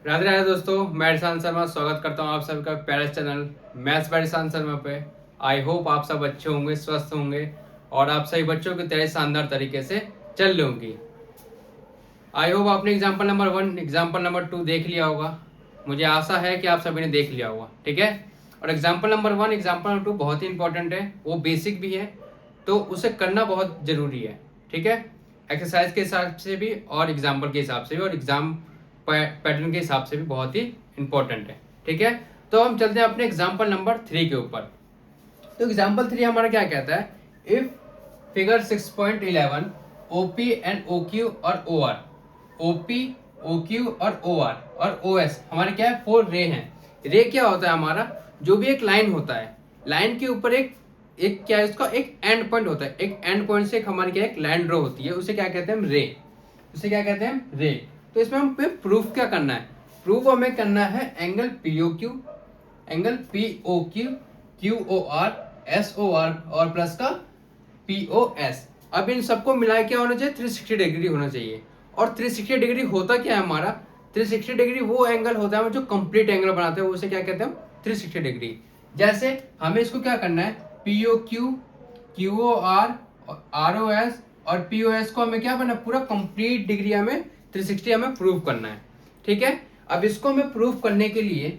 राधे राधे दोस्तों, मैं ईशान शर्मा स्वागत करता हूँ आप सबका प्यारे channel maths by Ishan Sharma पे। आई होप आप सब अच्छे होंगे, स्वस्थ होंगे और आप सभी बच्चों की तरह शानदार तरीके से चल रही होंगी। आई होप आपने एग्जाम्पल नंबर 1, एग्जाम्पल नंबर 2 देख लिया होगा। मुझे आशा है कि आप सभी ने देख लिया होगा, ठीक है। और एग्जाम्पल नंबर 1, एग्जाम्पल नंबर 2 बहुत ही इंपॉर्टेंट है, वो बेसिक भी है, तो उसे करना बहुत जरूरी है, ठीक है। एक्सरसाइज के हिसाब से भी और एग्जाम्पल के हिसाब से भी और एग्जाम पैटर्न के हिसाब से भी बहुत ही इंपॉर्टेंट है, ठीक है। तो हम चलते हैं अपने एग्जाम्पल नंबर 3 के ऊपर। तो एग्जाम्पल 3 हमारा क्या कहता है, if figure 6.11 OP and OQ और ओ आर, ओपी ओक्यू और ओ आर और ओ एस हमारे क्या है, 4 रे हैं। रे क्या होता है हमारा, जो भी एक लाइन होता है, लाइन के ऊपर एक एक क्या है, उसका एक एंड पॉइंट होता है, एक एंड पॉइंट से एक हमारी क्या एक लाइन ड्रॉ होती है, उसे क्या कहते हैं हम, रे। उसे क्या कहते हैं हम, रे। तो इसमें हम प्रूफ क्या करना है, प्रूफ हमें करना है angle PO Q, angle PO Q, Q O R, S O R और प्लस का पी ओ एस। अब इन सबको मिला क्या होना चाहिए, 360 डिग्री होना चाहिए। और 360 डिग्री होता क्या है हमारा, 360 डिग्री वो एंगल होता है जो कंप्लीट एंगल बनाते हैं, उसे क्या कहते हैं हम, 360 डिग्री। जैसे हमें इसको क्या करना है, PO Q, Q O R, R O S और पी ओ एस को हमें क्या करना है, पूरा कंप्लीट डिग्री हमें 360 हमें प्रूव करना है, ठीक है। अब इसको हमें प्रूव करने के लिए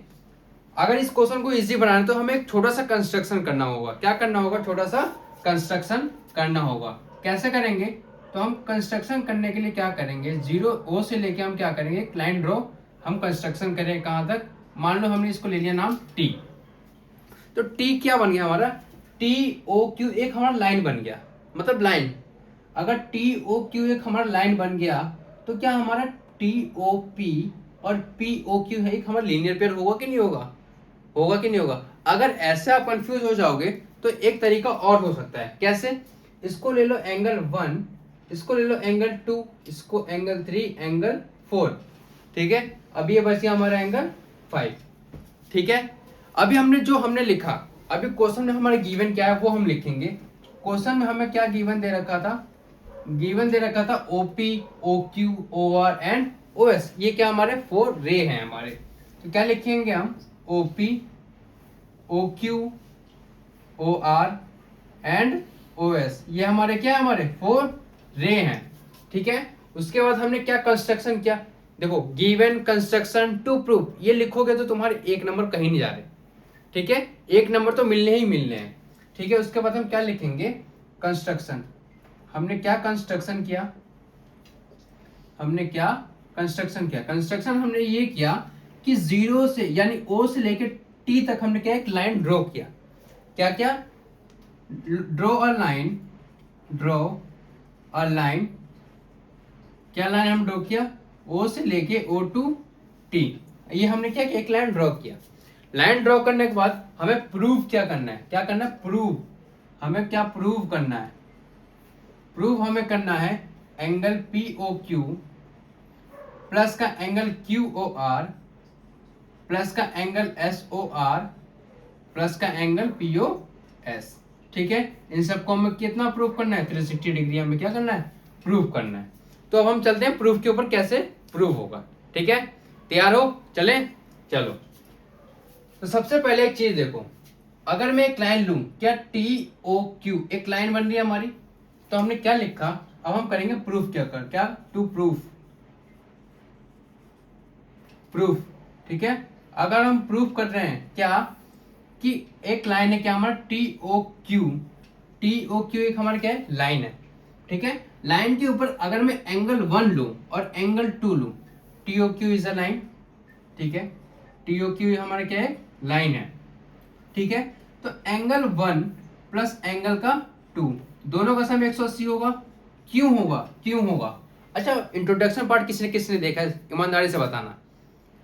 अगर इस क्वेश्चन को इजी बनाना है तो हमें एक छोटा सा कंस्ट्रक्शन करना होगा। क्या करना होगा, छोटा सा कंस्ट्रक्शन करना होगा। कैसे करेंगे, तो हम कंस्ट्रक्शन करने के लिए क्या करेंगे, जीरो ओ से लेके हम क्या करेंगे, एक लाइन ड्रॉ हम कंस्ट्रक्शन करें कहां तक, मान लो हमने इसको ले लिया नाम टी। तो टी क्या बन गया हमारा, टी ओ क्यू एक हमारा लाइन बन गया, मतलब लाइन। अगर टी ओ क्यू एक हमारा लाइन बन गया तो क्या हमारा टी ओ पी और पी ओ क्यू है एक हमारा लीनियर पेयर होगा कि नहीं होगा, होगा कि नहीं होगा। अगर ऐसे आप कंफ्यूज हो जाओगे तो एक तरीका और हो सकता है। कैसे, इसको ले लो एंगल 1, इसको ले लो एंगल 2, इसको एंगल 3, एंगल 4, ठीक है। अब ये बच गया हमारा एंगल 5, ठीक है। अभी हमने लिखा, अभी क्वेश्चन में हमारा गिवन क्या है वो हम लिखेंगे। क्वेश्चन में हमें क्या गिवन दे रखा था, गिवन दे रखा था OP, O Q, O R and O S. ये क्या हमारे 4 रे हैं हमारे। तो क्या लिखेंगे हम, OP, O Q, O R and O S, ये हमारे क्या है, हमारे 4 रे हैं, ठीक है। उसके बाद हमने क्या कंस्ट्रक्शन किया, देखो गिवन कंस्ट्रक्शन टू प्रूफ, ये लिखोगे तो तुम्हारे 1 नंबर कहीं नहीं जा रहे, ठीक है। 1 नंबर तो मिलने ही मिलने हैं, ठीक है। उसके बाद हम क्या लिखेंगे, कंस्ट्रक्शन। हमने क्या कंस्ट्रक्शन किया, हमने क्या कंस्ट्रक्शन किया, कंस्ट्रक्शन हमने ये किया कि जीरो से यानी ओ से लेकर टी तक हमने क्या एक लाइन ड्रॉ किया। क्या क्या, draw a line, draw a line, क्या लाइन हम ड्रॉ किया, ओ से लेके ओ टू टी, ये हमने क्या एक लाइन ड्रॉ किया। लाइन ड्रॉ करने के बाद हमें प्रूव क्या करना है, क्या करना है, प्रूव। हमें क्या प्रूव करना है, प्रूव हमें करना है angle P O Q plus का angle Q O R plus का angle S O R plus का एंगल पी ओ एस, ठीक है। इन सबको हमें कितना प्रूफ करना है, 360 डिग्री हमें क्या करना है, प्रूफ करना है। तो अब हम चलते हैं प्रूफ के ऊपर कैसे प्रूफ होगा, ठीक है। तैयार हो, चले चलो। तो सबसे पहले एक चीज देखो, अगर मैं एक लाइन लूं, क्या टी ओ क्यू एक लाइन बन रही है हमारी, तो हमने क्या लिखा, अब हम करेंगे प्रूफ, क्या कर, क्या टू प्रूफ, प्रूफ, ठीक है। अगर हम प्रूफ कर रहे हैं क्या, कि एक लाइन है क्या हमारा T O Q, T O Q एक हमारा क्या है, लाइन है, ठीक है। लाइन के ऊपर अगर मैं एंगल 1 लूं और एंगल 2 लूं, T O Q is a line, ठीक है। टी ओ क्यू हमारा क्या है, लाइन है, ठीक है। तो एंगल 1 प्लस एंगल का 2, दोनों का सम 180 होगा। क्यों होगा, क्यों होगा, अच्छा इंट्रोडक्शन पार्ट किसने किसने देखा है, ईमानदारी से बताना,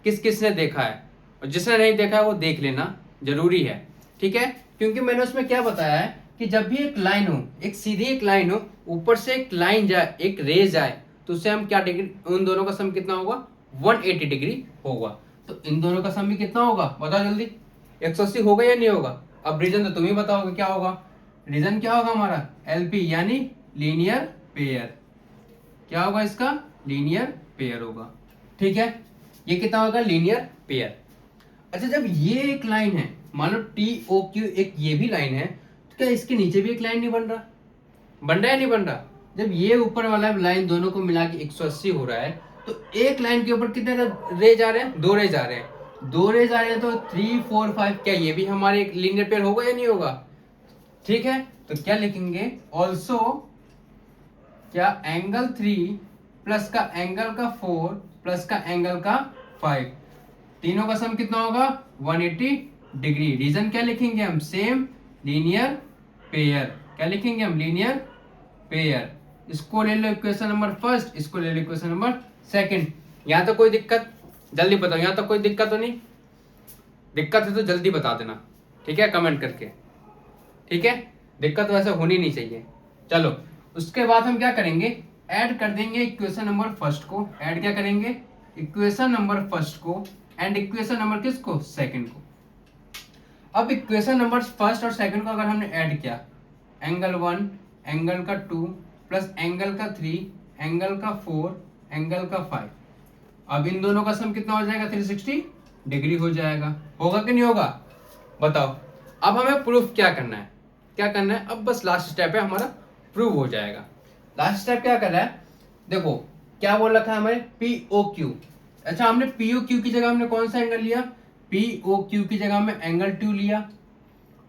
किस किसने देखा है, और जिसने नहीं देखा है वो देख लेना, जरूरी है, ठीक है। क्योंकि मैंने उसमें क्या बताया है कि जब भी एक लाइन हो, एक सीधी एक लाइन हो, ऊपर से एक लाइन जाए, एक रे जाए, तो उससे हम क्या डिग्री, उन दोनों का सम कितना होगा, 180 डिग्री होगा। तो इन दोनों का सम भी कितना होगा, बताओ जल्दी, 180 होगा या नहीं होगा। अब रीजन तो तुम ही बताओगे क्या होगा, रीजन क्या होगा हमारा, एलपी यानी लीनियर पेयर, क्या होगा इसका, लीनियर पेयर होगा, ठीक है। ये कितना होगा, लीनियर पेयर। अच्छा, जब ये एक लाइन है, मान लो TOQ एक ये भी लाइन है, तो क्या इसके नीचे भी एक लाइन नहीं बन रहा, बन रहा है नहीं बन रहा? जब ये ऊपर वाला लाइन दोनों को मिला के 180 हो रहा है, तो एक लाइन के ऊपर कितने रेज आ रहे हैं, 2 रेज आ रहे हैं, 2 रेज आ रहे हैं, तो 3 4 5, क्या ये भी हमारे एक लीनियर पेयर होगा या नहीं होगा? ठीक है, तो क्या लिखेंगे, ऑल्सो क्या एंगल 3 प्लस का एंगल का 4 प्लस का एंगल का 5, तीनों का सम कितना होगा, 180 डिग्री। रीजन क्या लिखेंगे हम, सेम लीनियर पेयर। क्या लिखेंगे हम, लीनियर पेयर। इसको ले लो इक्वेशन नंबर फर्स्ट, इसको ले लो इक्वेशन नंबर सेकंड। यहां तो कोई दिक्कत, जल्दी बताओ, यहां तो कोई दिक्कत तो नहीं? दिक्कत है तो जल्दी बता देना, ठीक है, कमेंट करके, ठीक है। दिक्कत वैसे होनी नहीं चाहिए। चलो, उसके बाद हम क्या करेंगे, ऐड कर देंगे इक्वेशन नंबर फर्स्ट को, ऐड क्या करेंगे, इक्वेशन नंबर फर्स्ट को एंड इक्वेशन नंबर किसको, सेकंड को। अब इक्वेशन नंबर फर्स्ट और सेकंड को अगर हमने ऐड किया, एंगल 1 एंगल का 2 प्लस एंगल का 3 एंगल का 4 एंगल का 5, अब इन दोनों का सम कितना हो जाएगा, 360 डिग्री हो जाएगा। होगा कि नहीं होगा, बताओ। अब हमें प्रूफ क्या करना है, क्या करना है, अब बस लास्ट स्टेप है हमारा, प्रूव हो जाएगा। लास्ट स्टेप क्या करना है, देखो क्या बोल रखा है हमें, POQ। अच्छा, हमने POQ की जगह हमने कौन सा एंगल लिया, POQ की जगह में एंगल 2 लिया,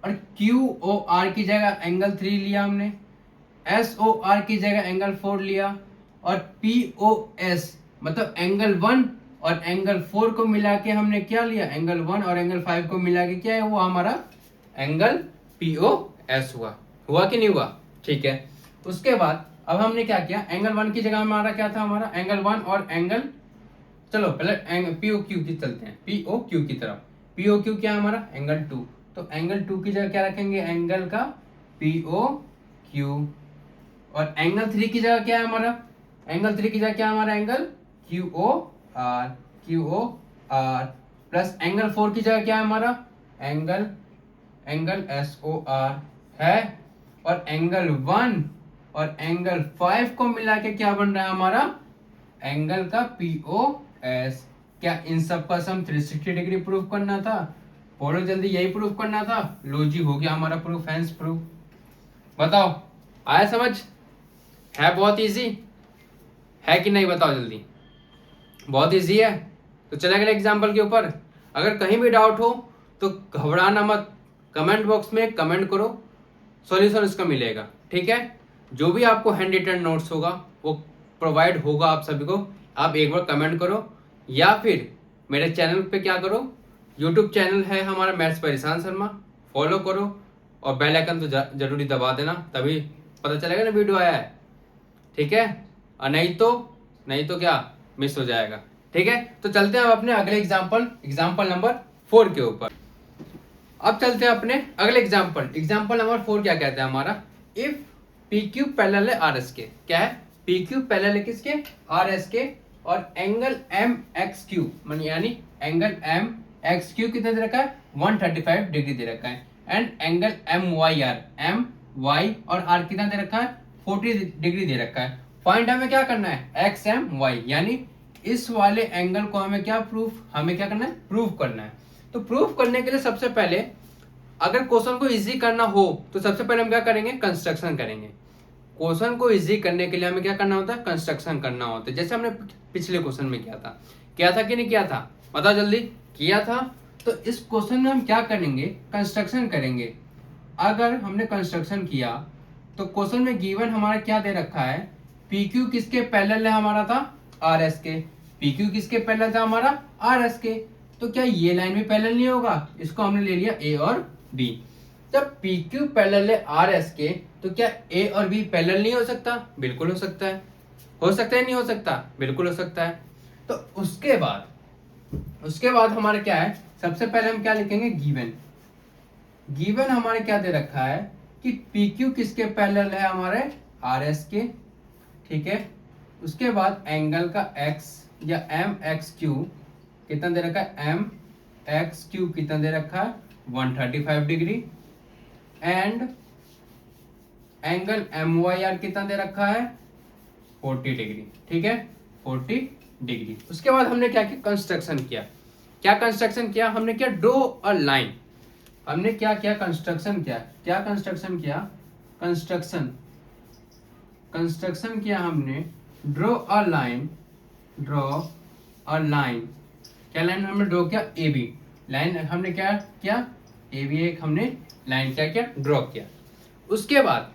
और QOR की जगह एंगल 3 लिया हमने, SOR की जगह एंगल 4 लिया, और POS मतलब एंगल 1 और एंगल 4 को मिला के हमने क्या लिया, एंगल 1 और एंगल 5 को मिला के क्या है, वो हमारा एंगल POS हुआ। हुआ कि नहीं हुआ, ठीक है। उसके बाद अब हमने क्या किया, एंगल 1 की जगह हमारा क्या था, हमारा एंगल 1 और एंगल, चलो पहले POQ की चलते हैं, POQ की तरफ। POQ क्या है हमारा, एंगल 2, तो एंगल 2 की जगह क्या रखेंगे, एंगल का POQ, और एंगल 3 की जगह क्या है हमारा, एंगल 3 की जगह क्या है हमारा, एंगल QOR प्लस एंगल 4 की जगह क्या है हमारा, एंगल SOR है, और एंगल 1 और एंगल 5 को मिला के क्या बन रहा है हमारा, एंगल का POS। क्या इन सब का सम 360 डिग्री प्रूव करना था, बोलो जल्दी, यही प्रूव करना था। लो जी, हो गया हमारा प्रूफ, हैंस प्रूफ। बताओ, आया समझ, है बहुत इजी है कि नहीं, बताओ जल्दी, बहुत इजी है। तो चले गए एग्जाम्पल के ऊपर। अगर कहीं भी डाउट हो तो घबराना मत, कमेंट बॉक्स में कमेंट करो, सॉल्यूशन इसका मिलेगा, ठीक है। जो भी आपको हैंड रिटन नोट्स होगा वो प्रोवाइड होगा आप सभी को, आप एक बार कमेंट करो, या फिर मेरे चैनल पे क्या करो, यूट्यूब चैनल है हमारा maths by Ishan Sharma, follow करो, और बेल आइकन तो जरूरी दबा देना, तभी पता चलेगा ना वीडियो आया है, ठीक है। और नहीं तो क्या मिस हो जाएगा, ठीक है। तो चलते हैं अब अपने अगले एग्जाम्पल नंबर 4 के ऊपर। अब चलते हैं अपने अगले एग्जाम्पल नंबर 4 क्या कहता है हमारा, इफ PQ पैरेलल है RS के, क्या है, PQ पैरेलल है किसके, RS के, और एंगल MXQ यानी एंगल MXQ कितना दे रखा है, 135 डिग्री दे रखा है, एंड एंगल MY और R कितना दे रखा है, 40 डिग्री दे रखा है। फाइंड हमें क्या करना है, XMY, यानी इस वाले एंगल को हमें क्या हमें क्या करना है, प्रूफ करना है। तो प्रूफ करने के लिए सबसे पहले अगर क्वेश्चन को इजी करना हो तो सबसे पहले हम क्या करेंगे, कंस्ट्रक्शन करेंगे। क्वेश्चन को इजी करने के लिए हमें क्या करना होता है, कंस्ट्रक्शन करना होता है, जैसे हमने पिछले क्वेश्चन में किया था कि नहीं किया था, बताओ जल्दी, किया था। तो इस क्वेश्चन में हम क्या करेंगे, कंस्ट्रक्शन करेंगे। अगर हमने कंस्ट्रक्शन किया तो क्वेश्चन में गिवन हमारा क्या दे रखा है, PQ किसके पैरेलल है हमारा था, RS के, PQ किसके पैरेलल था हमारा, RS के, तो क्या ये लाइन भी पैरेलल नहीं होगा, इसको हमने ले लिया A और B। जब PQ पैरेलल है RS के, तो क्या A और B पैरेलल नहीं हो सकता, बिल्कुल हो सकता है, नहीं हो सकता, बिल्कुल हो सकता है। तो उसके बाद हमारे क्या है, सबसे पहले हम क्या लिखेंगे, गिवन हमारे क्या दे रखा है कि PQ किसके पैरेलल है हमारे, RS के, ठीक है। उसके बाद एंगल का X या MXQ कितना दे रखा है, MXQ कितना दे रखा है, 135 डिग्री, एंड एंगल MYR कितना दे रखा है, 40 डिग्री, ठीक है, 40 डिग्री। उसके बाद हमने क्या किया, कंस्ट्रक्शन किया। क्या कंस्ट्रक्शन किया हमने, क्या ड्रॉ अ लाइन। हमने क्या किया, कंस्ट्रक्शन किया। क्या कंस्ट्रक्शन किया, कंस्ट्रक्शन किया हमने, draw a line, draw a line. क्या लाइन हमने ड्रॉ किया, ए बी लाइन हमने क्या किया, ए बी एक हमने लाइन क्या किया, ड्रॉ किया। उसके बाद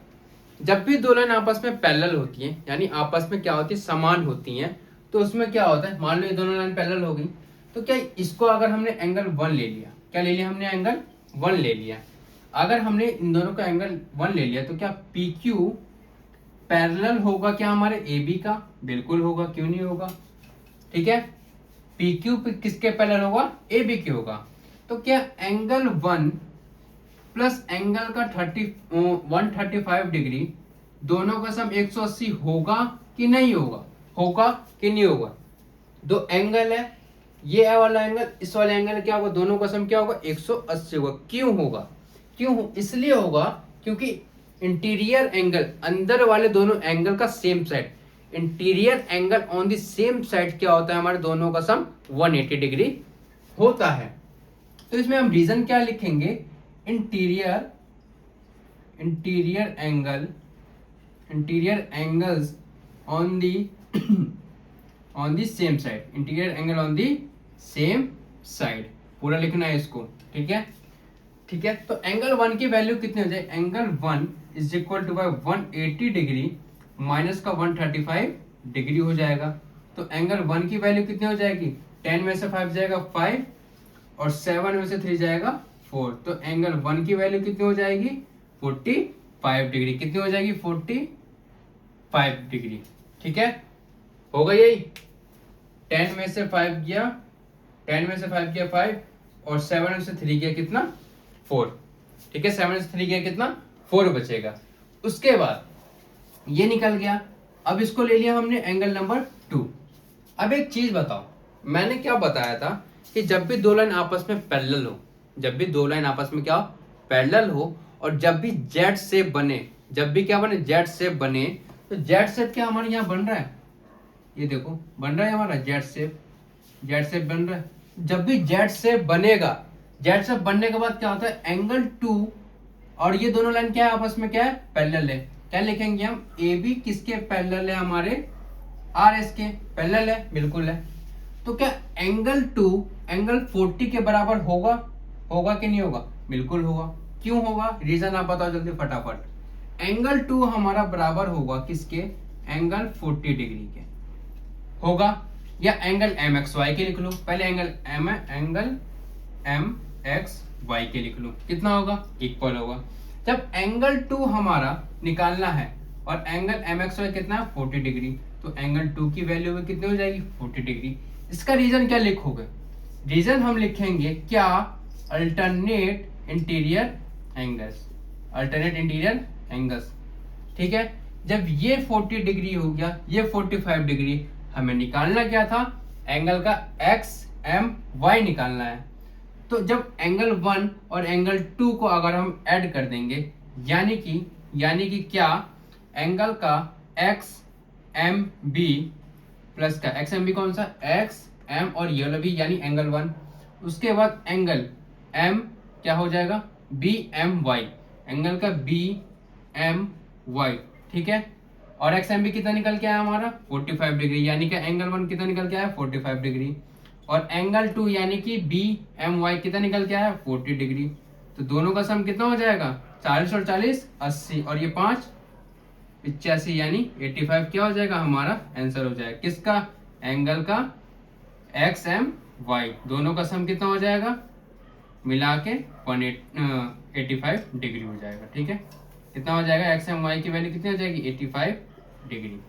जब भी दो लाइन आपस में पैरेलल होती है, यानी आपस में क्या होती है, समान होती हैं, तो उसमें क्या होता है, मान लो ये दोनों लाइन पैरेलल हो गई, तो क्या इसको अगर हमने एंगल 1 ले लिया, क्या ले लिया हमने, एंगल 1 ले लिया। अगर हमने इन दोनों का एंगल 1 ले लिया तो क्या पी क्यू पैरेलल होगा क्या हमारे ए बी का, बिल्कुल होगा, क्यों नहीं होगा, ठीक है। पी क्यू किसके पैरेलल होगा, ए बी के होगा। तो क्या एंगल 1 प्लस एंगल का 135 डिग्री दोनों का सम 180 होगा कि नहीं होगा, होगा कि नहीं होगा। दो एंगल है, ये वाला एंगल इस वाले एंगल क्या होगा, दोनों का सम क्या होगा, 180 होगा। क्यों होगा, इसलिए होगा क्योंकि इंटीरियर एंगल, अंदर वाले दोनों एंगल का same side, interior angle on the same side क्या होता है, हमारे दोनों का सम 180 डिग्री होता है। तो इसमें हम रीजन क्या लिखेंगे, interior angles on the same side, interior angle on the same side, पूरा लिखना है इसको, ठीक है। तो एंगल 1 की वैल्यू कितनी हो जाए, angle 1 is equal to 180 degree minus का 135 डिग्री हो जाएगा। तो एंगल 1 की वैल्यू कितनी हो जाएगी, 10 में से 5 जाएगा 5 और 7 में से 3 जाएगा 4। तो एंगल 1 की वैल्यू कितनी हो जाएगी, 45 डिग्री। कितनी हो जाएगी, 45 डिग्री, ठीक है। होगा यही, 10 में से 5 गया 5 और 7 में से 3 गया कितना, 4, ठीक है। 7 में से 3 गया कितना, 4 बचेगा। उसके बाद ये निकल गया। अब इसको ले लिया हमने एंगल नंबर 2। अब एक चीज बताओ, मैंने क्या बताया था कि जब भी दो लाइन आपस में पैरेलल हो, जब भी दो लाइन आपस में क्या पैरेलल हो और जब भी जेड शेप बने, जब भी क्या बने, जेड शेप बने, तो जेड शेप क्या हमारे यहाँ बन रहा है, ये देखो बन रहा है हमारा जेड शेप बन रहा है। जब भी जेड शेप बनेगा, जेड शेप बनने के बाद क्या होता है, एंगल 2 और ये दोनों लाइन क्या है, आपस में क्या है, पैरेलल है। क्या लिखेंगे हम, ए बी किसके पैरेलल है, हमारे आर एस के पैरेलल है, बिल्कुल है। तो क्या एंगल 2 एंगल 40 के बराबर होगा कि नहीं होगा, बिल्कुल होगा। क्यों होगा, रीजन आप बताओ जल्दी फटाफट। एंगल 2 हमारा बराबर होगा किसके, एंगल 40 डिग्री के होगा, या एंगल एम एक्स वाई के लिख लो। पहले एंगल एम एक्स वाई के लिख लो, कितना होगा, इक्वल होगा। जब एंगल 2 हमारा निकालना है और एंगल एम एक्स वाई कितना है, 40 डिग्री, तो एंगल 2 की वैल्यू में कितनी हो जाएगी, 40 डिग्री। इसका रीजन क्या लिखोगे, रीजन हम लिखेंगे क्या, अल्टरनेट इंटीरियर एंगल्स, ठीक है। जब ये 40 डिग्री हो गया, ये 45 डिग्री, हमें निकालना क्या था, एंगल का एक्स एम वाई निकालना है। तो जब एंगल 1 और एंगल 2 को अगर हम ऐड कर देंगे, यानी कि क्या, एंगल का एक्स एम बी प्लस का एक्स एम बी कौन सा, एक्स एम और ये वाला भी, यानी एंगल 1। उसके बाद एंगल एम क्या हो जाएगा, बी एम वाई, एंगल का बी एम वाई, ठीक है। और एक्स एम बी कितना निकल के आया हमारा, 45 डिग्री, यानी कि एंगल 1 कितना निकल के आया, 45 डिग्री। और एंगल 2 यानी कि बी एम वाई कितना निकल के आया, 40 डिग्री। तो दोनों का सम कितना हो जाएगा, 40 और 40 80 और ये 5 85, यानी 85 क्या हो जाएगा, हमारा आंसर हो जाएगा किसका, एंगल का एक्स एम वाई, दोनों का सम कितना हो जाएगा, मिला के 185 डिग्री हो जाएगा, ठीक है। कितना हो जाएगा, एक्स एम वाई की वैल्यू कितनी हो जाएगी, 85 डिग्री।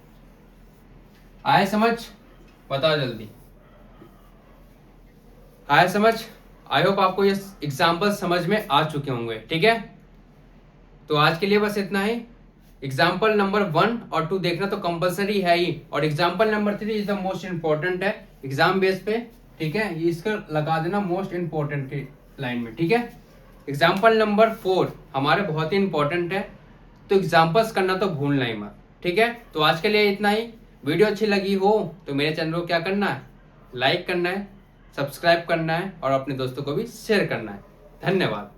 आए समझ, बताओ जल्दी, आए समझ। आई होप आपको ये एग्जाम्पल समझ में आ चुके होंगे, ठीक है। तो आज के लिए बस इतना ही। एग्जाम्पल नंबर 1 और 2 देखना तो कंपलसरी है ही, और example number 3 is the most important है एग्जाम बेस पे, ठीक है। ये इसका लगा देना मोस्ट इंपॉर्टेंट के लाइन में, ठीक है। एग्जाम्पल नंबर 4 हमारे बहुत ही इंपॉर्टेंट है, तो एग्जाम्पल्स करना तो भूलना ही मत, ठीक है। तो आज के लिए इतना ही। वीडियो अच्छी लगी हो तो मेरे चैनल को क्या करना है, लाइक करना है, सब्सक्राइब करना है और अपने दोस्तों को भी शेयर करना है। धन्यवाद।